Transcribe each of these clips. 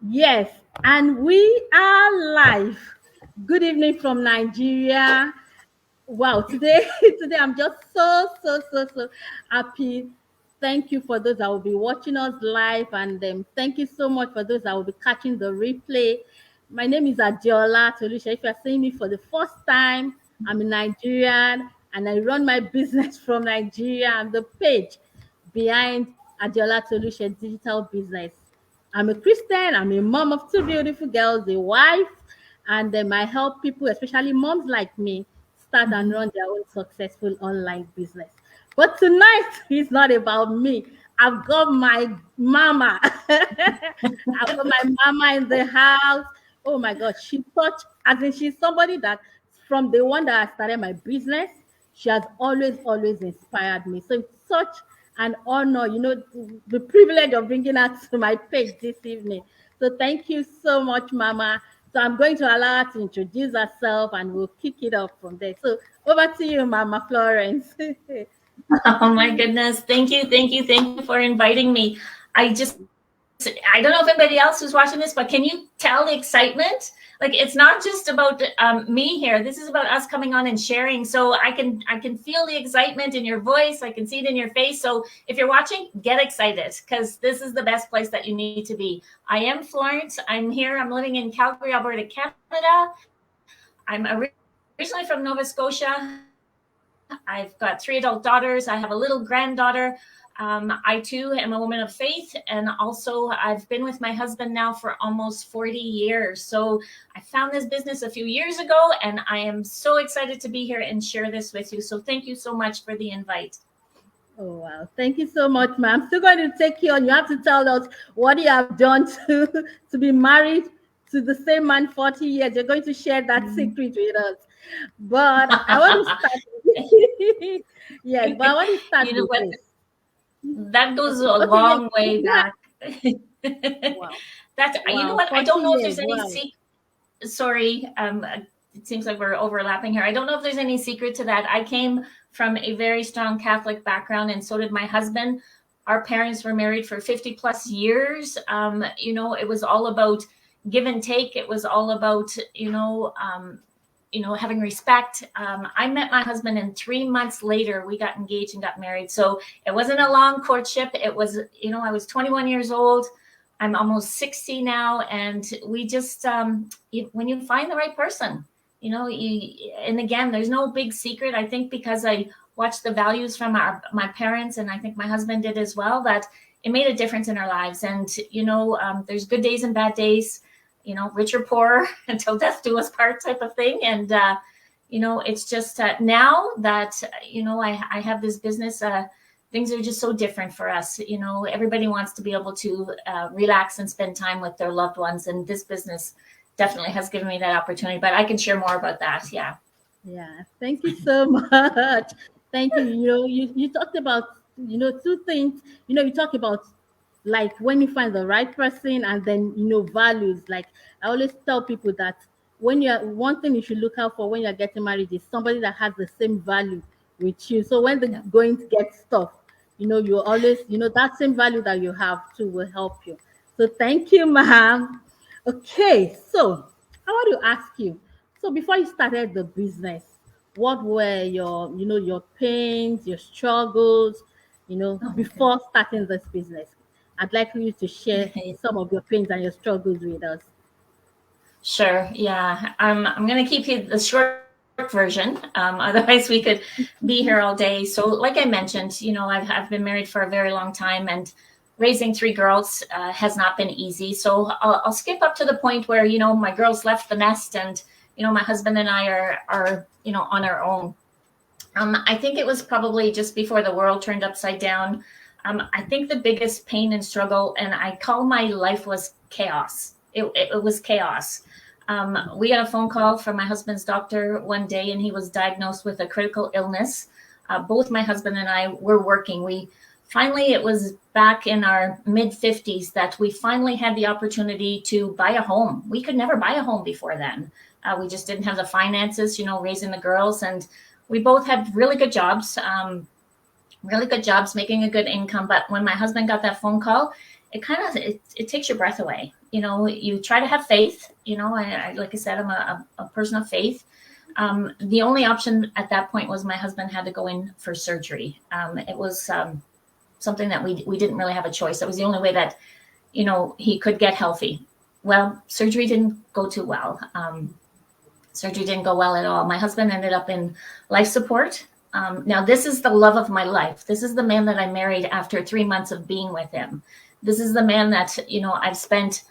Yes, and we are live. Good evening from Nigeria. Wow, today today I'm just so happy. Thank you for those that will be watching us live, and thank you so much for those that will be catching the replay. My name is Adiola Tolusha. If you're seeing me for the first time, I'm a Nigerian and I run my business from Nigeria. I'm the page behind Adiola Tolusha Digital Business. I'm a Christian. I'm a mom of two beautiful girls, a wife, and I help people, especially moms like me, start and Mhm. run their own successful online business. But tonight is not about me. I've got my mama. I've got my mama in the house. Oh my God, she touched, as in she's somebody that from the one that I started my business, she has always inspired me. So it's such an honor, the privilege of bringing her to my page this evening. So thank you so much, Mama. So I'm going to allow her to introduce herself and we'll kick it off from there. So over to you, Mama Florence. Oh my goodness. Thank you for inviting me. I don't know if anybody else who's watching this, but can you tell the excitement? Like it's not just about me here. This is about us coming on and sharing. So I can feel the excitement in your voice. I can see it in your face. So if you're watching, get excited because this is the best place that you need to be. I am Florence. I'm here. I'm living in Calgary, Alberta, Canada. I'm originally from Nova Scotia. I've got three adult daughters. I have a little granddaughter. I too am a woman of faith, and also I've been with my husband now for almost 40 years. So I found this business a few years ago, and I am so excited to be here and share this with you. So thank you so much for the invite. Oh wow. Thank you so much, ma'am. I'm still going to take you on. You have to tell us what you have done to be married to the same man 40 years. You're going to share that Mhm. secret with us. But I want to start yes, but I want to start You know with what? this. That goes Okay, a okay, yeah. long way Go ahead. back. Wow. That's you know Wow, what? I 40 don't know if years. there's any Wow. secret. Sorry, it seems like we're overlapping here. I don't know if there's any secret to that. I came from a very strong Catholic background, and so did my husband. Our parents were married for 50 plus years. It was all about give and take. It was all about, having respect. I met my husband, and 3 months later, we got engaged and got married. So it wasn't a long courtship. It was, I was 21 years old. I'm almost 60 now, and we just when you find the right person, and again, there's no big secret. I think because I watched the values from my parents, and I think my husband did as well, that it made a difference in our lives. And there's good days and bad days, rich or poor until death do us part type of thing. And it's just now that I have this business. Things are just so different for us. Everybody wants to be able to relax and spend time with their loved ones, and this business definitely has given me that opportunity. But I can share more about that. Yeah. Yeah, thank you so much. Thank you. You talked about, two things. You talk about like when you find the right person and then, values. Like I always tell people that when you're one thing you should look out for when you're getting married is somebody that has the same value with you. So when the Yeah. going to get tough, you always, that same value that you have too will help you. So thank you, ma'am. Okay, so I want to ask you. So before you started the business, what were your pains, your struggles, Oh my before starting this business? I'd like you to share goodness. some of your pains and your struggles with us. Sure. Yeah. I'm going to keep you the short version. Otherwise, we could be here all day. So, like I mentioned, I've been married for a very long time, and raising three girls has not been easy. So, I'll skip up to the point where my girls left the nest, and my husband and I are on our own. I think it was probably just before the world turned upside down. I think the biggest pain and struggle, and I call my life was chaos. It was chaos. We got a phone call from my husband's doctor one day, and he was diagnosed with a critical illness. Both my husband and I were working. It was back in our mid 50s that we finally had the opportunity to buy a home. We could never buy a home before then. We just didn't have the finances, raising the girls. And we both had really good jobs, making a good income. But when my husband got that phone call, it kind of it takes your breath away. You try to have faith. Like I said, I'm a person of faith. The only option at that point was my husband had to go in for surgery. It was something that we didn't really have a choice. That was the only way that he could get healthy. Well, surgery didn't go too well. Surgery didn't go well at all. My husband ended up in life support. Now, this is the love of my life. This is the man that I married after 3 months of being with him. This is the man that, I've spent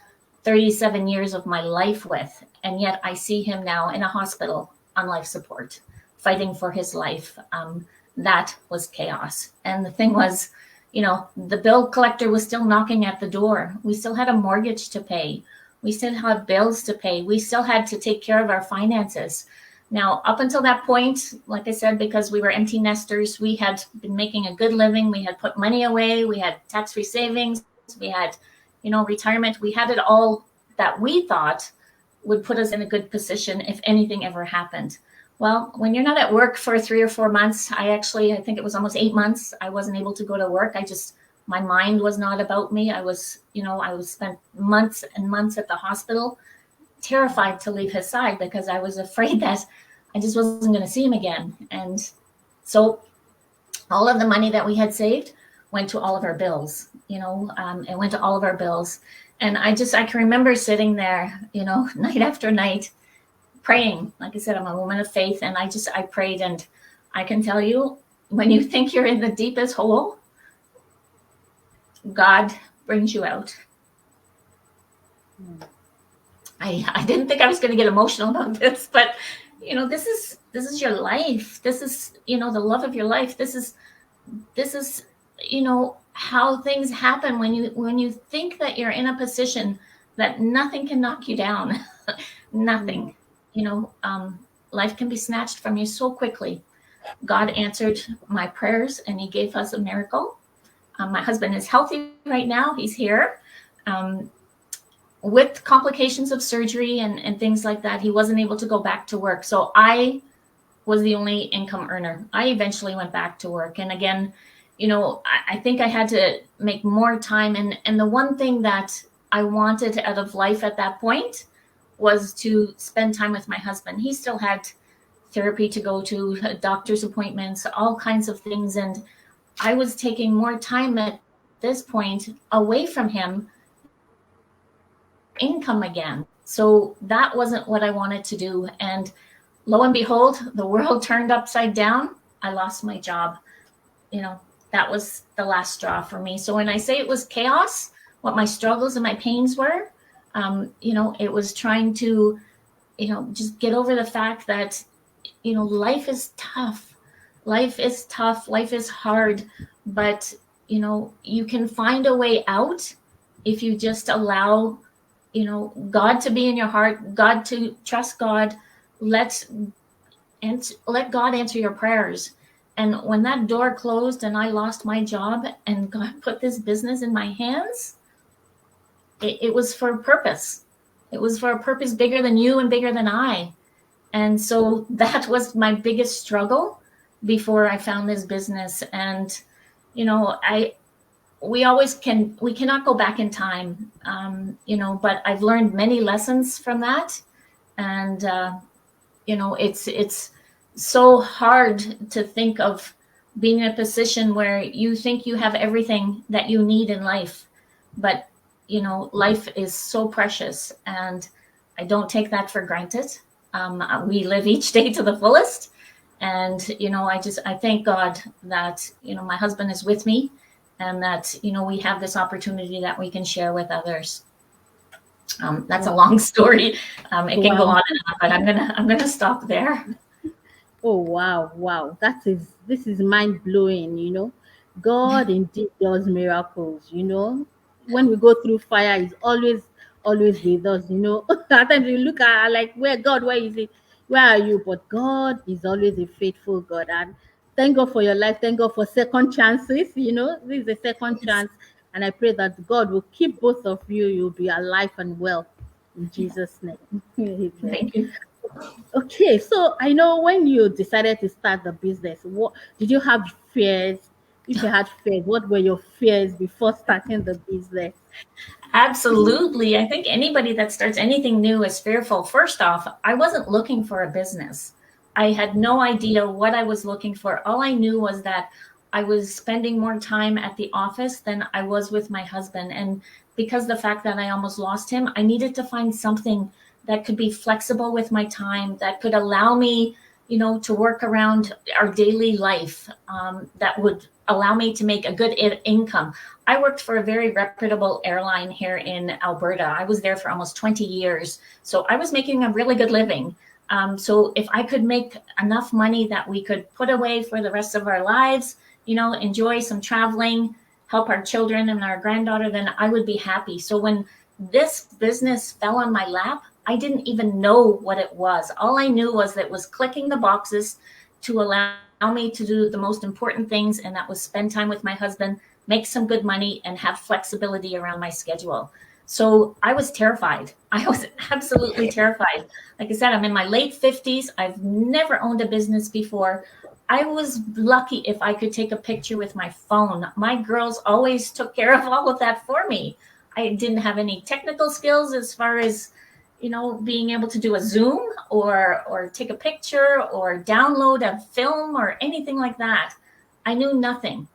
37 years of my life with. And yet I see him now in a hospital on life support, fighting for his life. That was chaos. And the thing was, the bill collector was still knocking at the door. We still had a mortgage to pay. We still had bills to pay. We still had to take care of our finances. Now, up until that point, like I said, because we were empty nesters, we had been making a good living. We had put money away. We had tax-free savings. We had, retirement. We had it all that we thought would put us in a good position if anything ever happened. Well, when you're not at work for 3 or 4 months, I think it was almost 8 months, I wasn't able to go to work. My mind was not about me. I was spent months and months at the hospital, terrified to leave his side because I was afraid that I just wasn't going to see him again. And so all of the money that we had saved went to all of our bills, it went to all of our bills. And I can remember sitting there, night after night, praying. Like I said, I'm a woman of faith, and I prayed. And I can tell you, when you think you're in the deepest hole, God brings you out. I didn't think I was going to get emotional about this, but this is your life. This is the love of your life. This is how things happen when you think that you're in a position that nothing can knock you down. Nothing. Life can be snatched from you so quickly. God answered my prayers, and he gave us a miracle. My husband is healthy right now. He's here. With complications of surgery and things like that, he wasn't able to go back to work. So I was the only income earner. I eventually went back to work. And again, I think I had to make more time. And the one thing that I wanted out of life at that point was to spend time with my husband. He still had therapy to go to, doctor's appointments, all kinds of things. And I was taking more time at this point away from him, income again. So that wasn't what I wanted to do. And lo and behold, the world turned upside down. I lost my job. That was the last straw for me. So when I say it was chaos, what my struggles and my pains were, it was trying to, just get over the fact that, life is tough. Life is tough. Life is hard. But, you can find a way out if you just allow, God to be in your heart, God to trust God, let God answer your prayers. And when that door closed and I lost my job and God put this business in my hands, it was for a purpose. It was for a purpose bigger than you and bigger than I. And so that was my biggest struggle before I found this business. And, we cannot go back in time, but I've learned many lessons from that. And, it's so hard to think of being in a position where you think you have everything that you need in life, but life is so precious, and I don't take that for granted. We live each day to the fullest, and I thank God that my husband is with me, and that we have this opportunity that we can share with others. That's a long story. It can go on and on, but I'm gonna stop there. Oh wow. This is mind blowing. God indeed does miracles. When we go through fire, He's always with us. At times we look at like, where is He? Where are you? But God is always a faithful God. And thank God for your life. Thank God for second chances. This is a second Yes. chance. And I pray that God will keep both of you. You'll be alive and well. In Jesus' name. Amen. Thank you. Okay, so I know when you decided to start the business, what did you have fears? If you had fears, what were your fears before starting the business? Absolutely. I think anybody that starts anything new is fearful. First off, I wasn't looking for a business. I had no idea what I was looking for. All I knew was that I was spending more time at the office than I was with my husband. And because the fact that I almost lost him, I needed to find something that could be flexible with my time, that could allow me, to work around our daily life, that would allow me to make a good income. I worked for a very reputable airline here in Alberta. I was there for almost 20 years. So I was making a really good living. So if I could make enough money that we could put away for the rest of our lives, enjoy some traveling, help our children and our granddaughter, then I would be happy. So when this business fell on my lap, I didn't even know what it was. All I knew was that it was clicking the boxes to allow me to do the most important things, and that was spend time with my husband, make some good money, and have flexibility around my schedule. So I was terrified. I was absolutely terrified. Like I said, I'm in my late 50s. I've never owned a business before. I was lucky if I could take a picture with my phone. My girls always took care of all of that for me. I didn't have any technical skills as far as, being able to do a Zoom or take a picture or download a film or anything like that. I knew nothing.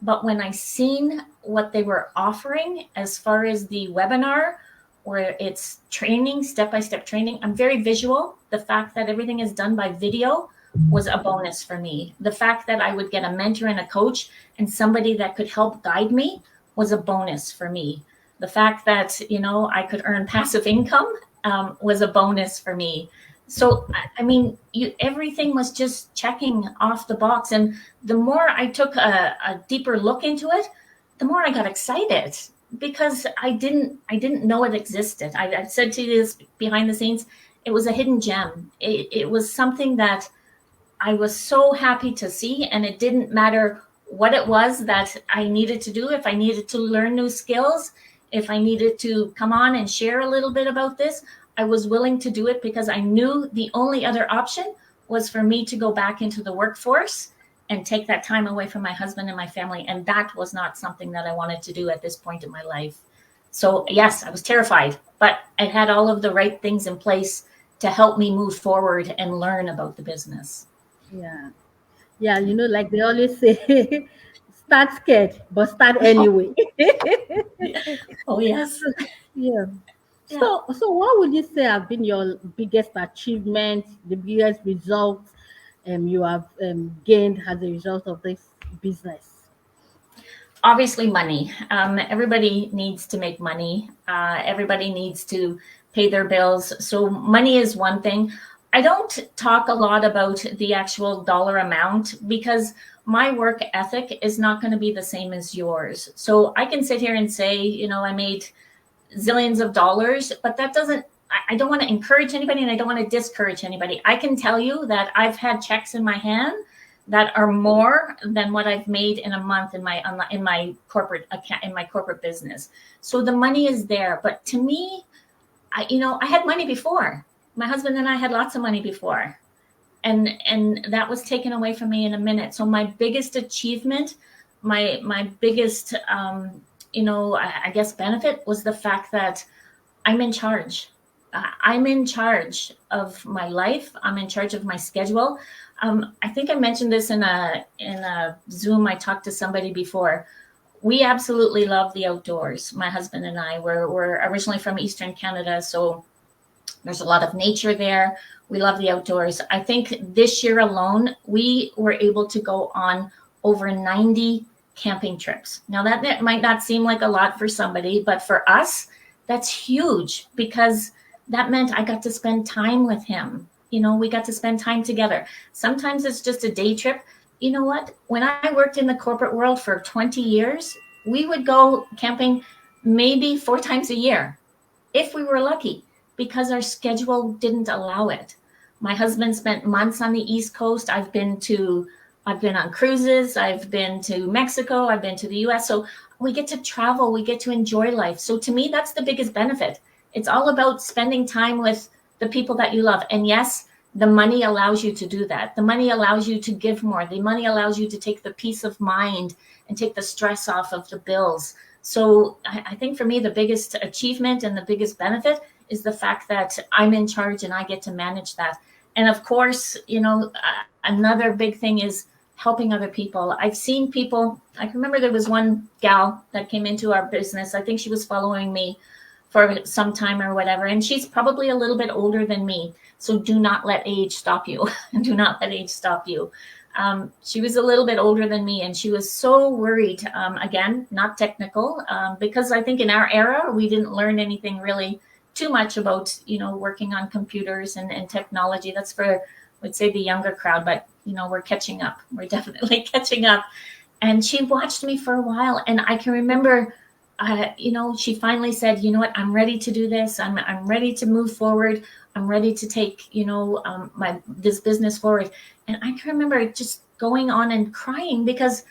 But when I seen what they were offering as far as the webinar, where it's training, step-by-step training, I'm very visual. The fact that everything is done by video was a bonus for me. The fact that I would get a mentor and a coach and somebody that could help guide me was a bonus for me. The fact that, I could earn passive income was a bonus for me. So, I mean, everything was just checking off the box. And the more I took a deeper look into it, the more I got excited because I didn't know it existed. I've said to you this behind the scenes, it was a hidden gem. It was something that I was so happy to see, and it didn't matter what it was that I needed to do. If I needed to learn new skills, if I needed to come on and share a little bit about this, I was willing to do it because I knew the only other option was for me to go back into the workforce and take that time away from my husband and my family. And that was not something that I wanted to do at this point in my life. So yes, I was terrified, but I had all of the right things in place to help me move forward and learn about the business. Yeah. Yeah, like they always say, start scared, but start anyway. Oh, yes. Yeah. Yeah. So what would you say have been your biggest achievement, the biggest results you have gained as a result of this business? Obviously money. Everybody needs to make money. Everybody needs to pay their bills. So money is one thing. I don't talk a lot about the actual dollar amount because my work ethic is not going to be the same as yours. So I can sit here and say, I made zillions of dollars, but that doesn't, I don't want to encourage anybody and I don't want to discourage anybody. I can tell you that I've had checks in my hand that are more than what I've made in a month in my corporate account, in my corporate business. So the money is there. But to me, I had money before. My husband and I had lots of money before. And that was taken away from me in a minute. So my biggest achievement, my biggest, I guess benefit was the fact that I'm in charge. I'm in charge of my life. I'm in charge of my schedule. I think I mentioned this in a Zoom. I talked to somebody before. We absolutely love the outdoors. My husband and I we're originally from Eastern Canada, so there's a lot of nature there. We love the outdoors. I think this year alone, we were able to go on over 90 camping trips. Now that might not seem like a lot for somebody, but for us, that's huge because that meant I got to spend time with him. We got to spend time together. Sometimes it's just a day trip. You know what? When I worked in the corporate world for 20 years, we would go camping maybe 4 times a year if we were lucky because our schedule didn't allow it. My husband spent months on the East Coast. I've been on cruises. I've been to Mexico. I've been to the US. So we get to travel. We get to enjoy life. So to me, that's the biggest benefit. It's all about spending time with the people that you love. And yes, The money allows you to do that. The money allows you to give more. The money allows you to take the peace of mind and take the stress off of the bills. So I think for me, the biggest achievement and the biggest benefit is the fact that I'm in charge and I get to manage that. And of course, another big thing is helping other people. I've seen people, I can remember there was one gal that came into our business. I think she was following me for some time or whatever. And she's probably a little bit older than me. So do not let age stop you. Do not let age stop you. She was a little bit older than me, and she was so worried. Again, not technical, because I think in our era, we didn't learn anything really too much about, working on computers and technology. That's for, I would say, the younger crowd, but, we're catching up. We're definitely catching up. And she watched me for a while, and I can remember, she finally said, you know what, I'm ready to do this. I'm ready to move forward. I'm ready to take, this business forward. And I can remember just going on and crying, because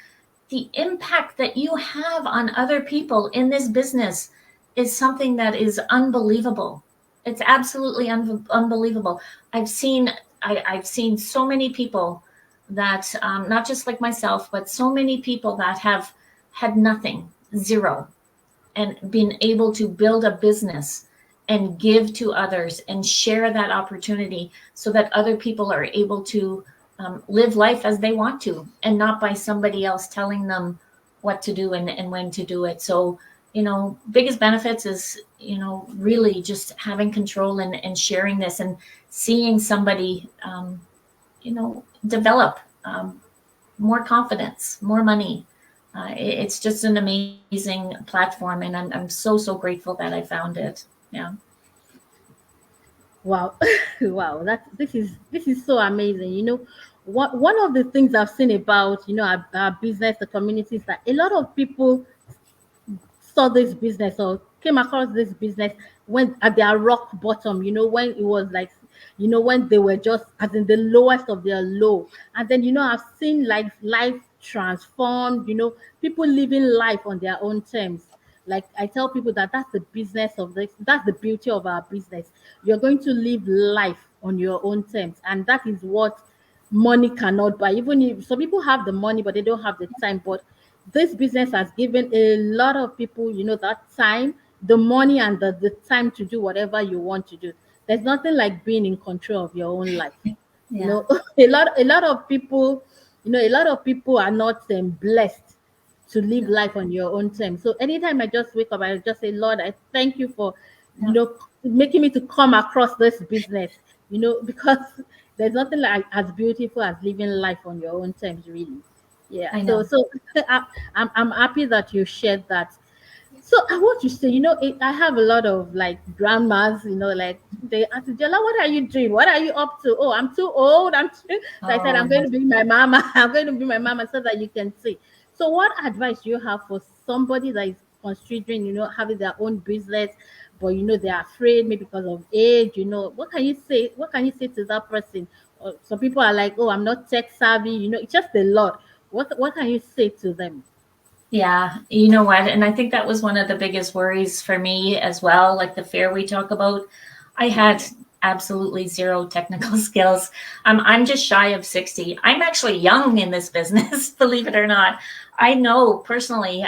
the impact that you have on other people in this business is something that is unbelievable. It's absolutely unbelievable. I've seen so many people that, not just like myself, but so many people that have had nothing, zero, and been able to build a business and give to others and share that opportunity so that other people are able to live life as they want to, and not by somebody else telling them what to do and when to do it. So, biggest benefits is, really just having control and sharing this and seeing somebody, develop more confidence, more money. It's just an amazing platform, and I'm so grateful that I found it. Yeah. Wow, wow, this is so amazing. One of the things I've seen about our business, the community, is that a lot of people saw this business or came across this business when at their rock bottom, when it was like, when they were just as in the lowest of their low. And then, I've seen like life transformed, people living life on their own terms. Like I tell people that that's the business of this, that's the beauty of our business. You're going to live life on your own terms. And that is what money cannot buy. Even if some people have the money, but they don't have the time. But this business has given a lot of people, that time, the money, and the time to do whatever you want to do. There's nothing like being in control of your own life. You Yeah. know, a lot of people, a lot of people are not blessed to live life on your own terms. So anytime I just wake up, I just say, Lord, I thank you for, Yeah. making me to come across this business, because there's nothing like as beautiful as living life on your own terms, really. Yeah. I So know. so I'm happy that you shared that. So I want to say, I have a lot of like grandmas, like they ask Jella, what are you doing? What are you up to? Oh, I'm too old. So I said, Oh, I'm going to be my mama. I'm going to be my mama so that you can see. So what advice do you have for somebody that is considering, having their own business, but they're afraid maybe because of age, what can you say? What can you say to that person? Some people are like, oh, I'm not tech savvy, it's just a lot. What can you say to them? yeah. You know what? And I think that was one of the biggest worries for me as well. Like the fear we talk about, I had absolutely zero technical skills. I'm just shy of 60. I'm actually young in this business, believe it or not. I know personally,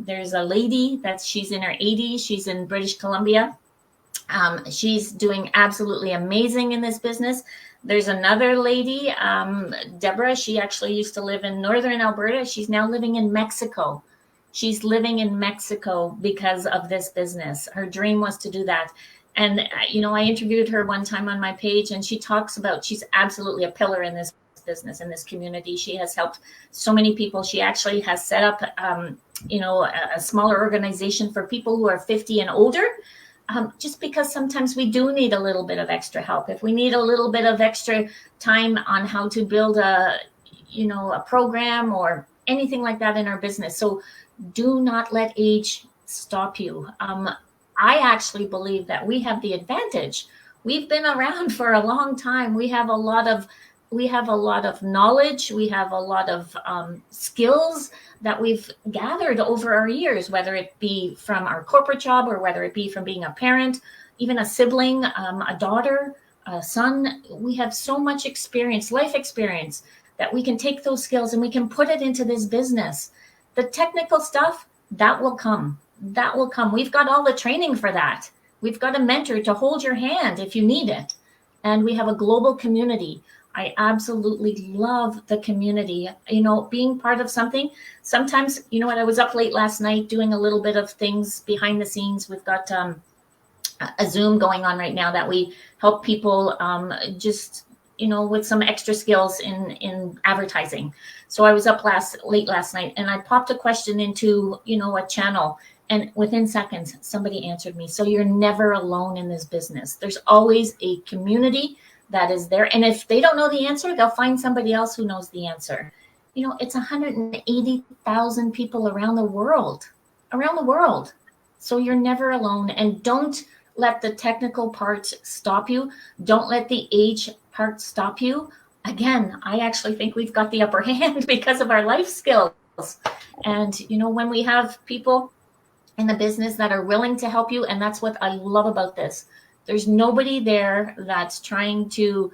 there's a lady she's in her 80s. She's in British Columbia. She's doing absolutely amazing in this business. There's another lady, Deborah. She actually used to live in northern Alberta. She's now living in Mexico. She's living in Mexico because of this business. Her dream was to do that. And, I interviewed her one time on my page, and she talks about she's absolutely a pillar in this business, in this community. She has helped so many people. She actually has set up, a smaller organization for people who are 50 and older, just because sometimes we do need a little bit of extra help. If we need a little bit of extra time on how to build a program or anything like that in our business. So do not let age stop you. I actually believe that we have the advantage. We've been around for a long time. We have a lot of knowledge. We have a lot of skills that we've gathered over our years, whether it be from our corporate job or whether it be from being a parent, even a sibling, a daughter. son, we have so much experience, life experience, that we can take those skills and we can put it into this business. The technical stuff, that will come. That will come. We've got all the training for that. We've got a mentor to hold your hand if you need it. And we have a global community. I absolutely love the community. Being part of something. Sometimes, I was up late last night doing a little bit of things behind the scenes. We've got a Zoom going on right now that we help people just with some extra skills in advertising. So I was up late last night, and I popped a question into a channel, and within seconds somebody answered me. So you're never alone in this business. There's always a community that is there, and if they don't know the answer, they'll find somebody else who knows the answer. It's 180,000 people around the world. So you're never alone, and don't let the technical part stop you. Don't let the age part stop you. Again, I actually think we've got the upper hand because of our life skills. And, when we have people in the business that are willing to help you, and that's what I love about this. There's nobody there that's trying to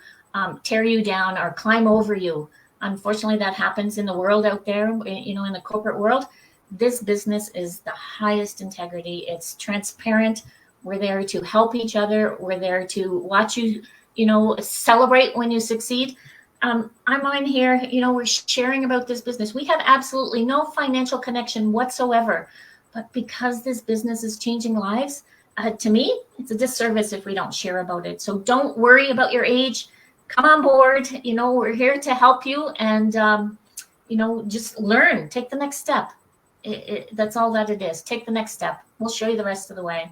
tear you down or climb over you. Unfortunately, that happens in the world out there, in the corporate world. This business is the highest integrity. It's transparent. We're there to help each other. We're there to watch you, celebrate when you succeed. I'm on here, we're sharing about this business. We have absolutely no financial connection whatsoever. But because this business is changing lives, to me, it's a disservice if we don't share about it. So don't worry about your age. Come on board. We're here to help you, and, just learn. Take the next step. That's all that it is. Take the next step. We'll show you the rest of the way.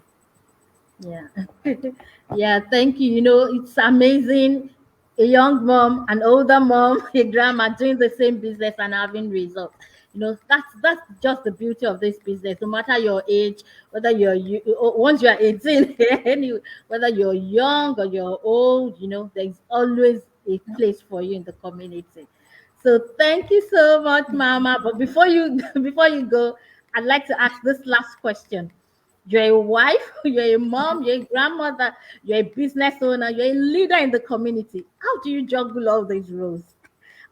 Yeah. Yeah, thank you. It's amazing. A young mom, an older mom, a grandma doing the same business and having results. That's just the beauty of this business. No matter your age, whether once you are 18, anyway, whether you're young or you're old, there's always a place for you in the community. So thank you so much, Mama. But before you before you go, I'd like to ask this last question. You're a wife, you're a mom, you're a grandmother, you're a business owner, you're a leader in the community. How do you juggle all these roles?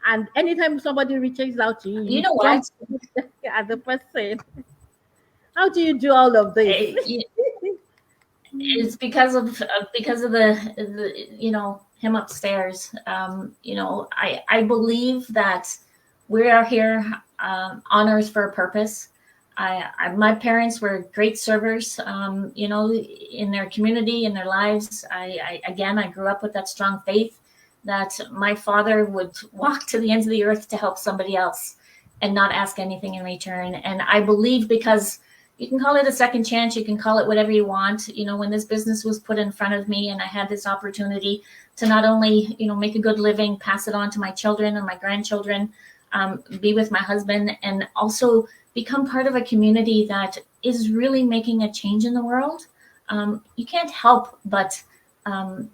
And anytime somebody reaches out to you, You you know jump what? at the person. How do you do all of this? It, it's because of the him upstairs. I believe that we are here on earth for a purpose. My parents were great servers, in their community, in their lives. I grew up with that strong faith that my father would walk to the ends of the earth to help somebody else and not ask anything in return. And I believe, because you can call it a second chance, you can call it whatever you want. When this business was put in front of me and I had this opportunity to not only, make a good living, pass it on to my children and my grandchildren, be with my husband, and also become part of a community that is really making a change in the world. You can't help but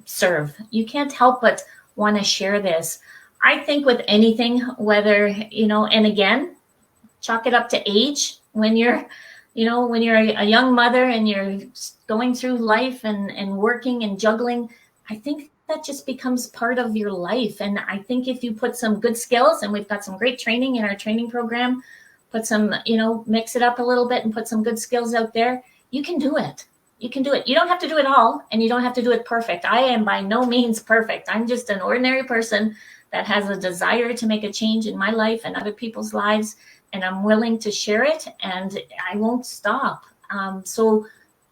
serve. You can't help but want to share this. I think with anything, whether, and again, chalk it up to age. When you're a young mother and you're going through life and working and juggling, I think that just becomes part of your life. And I think if you put some good skills, and we've got some great training in our training program, put some, mix it up a little bit and put some good skills out there, you can do it. You can do it. You don't have to do it all, and you don't have to do it perfect. I am by no means perfect. I'm just an ordinary person that has a desire to make a change in my life and other people's lives, and I'm willing to share it, and I won't stop. So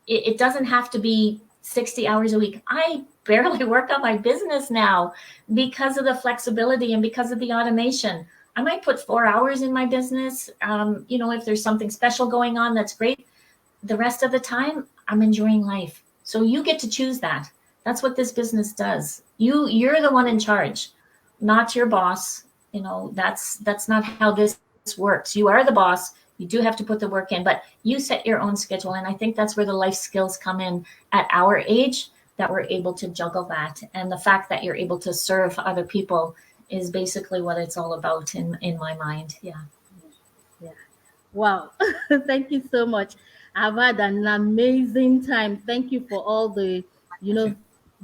it doesn't have to be 60 hours a week. I barely work on my business now because of the flexibility and because of the automation. I might put 4 hours in my business. If there's something special going on, that's great. The rest of the time, I'm enjoying life. So you get to choose that. That's what this business does. You're the one in charge, not your boss. That's not how this works. You are the boss. You do have to put the work in, but you set your own schedule. And I think that's where the life skills come in at our age, that we're able to juggle that. And the fact that you're able to serve other people is basically what it's all about in my mind. Yeah. Yeah. Wow. Thank you so much. I've had an amazing time. Thank you for all the, you know,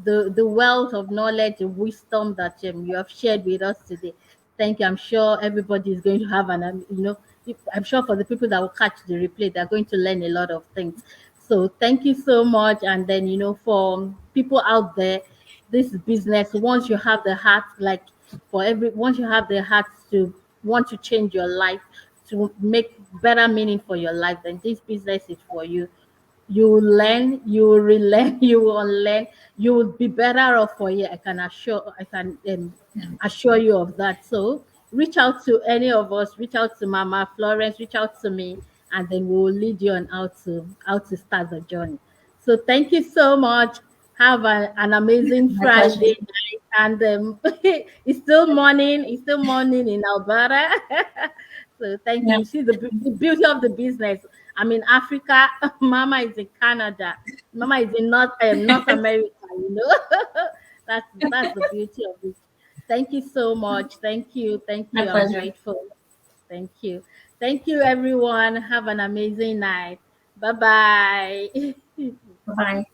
the wealth of knowledge and wisdom that you have shared with us today. Thank you. I'm sure everybody is going to have I'm sure for the people that will catch the replay, they're going to learn a lot of things. So thank you so much. And then, for people out there, this business, once you have the heart, like once you have the heart to want to change your life, to make better meaning for your life, then this business is for you. You will learn, you will relearn, you will unlearn, you will be better off for you. I can assure you of that. So reach out to any of us, reach out to Mama Florence, reach out to me, and then we will lead you on how to start the journey. So thank you so much. Have an amazing My pleasure. Friday night. And it's still morning in Alberta. So thank Yeah, you. See the beauty of the business. I'm in Africa. Mama is in Canada. Mama is in North America. That's the beauty of it. Thank you so much. Thank you. Thank my you. I'm pleasure. grateful. Thank you. Thank you, everyone. Have an amazing night. Bye bye. Bye.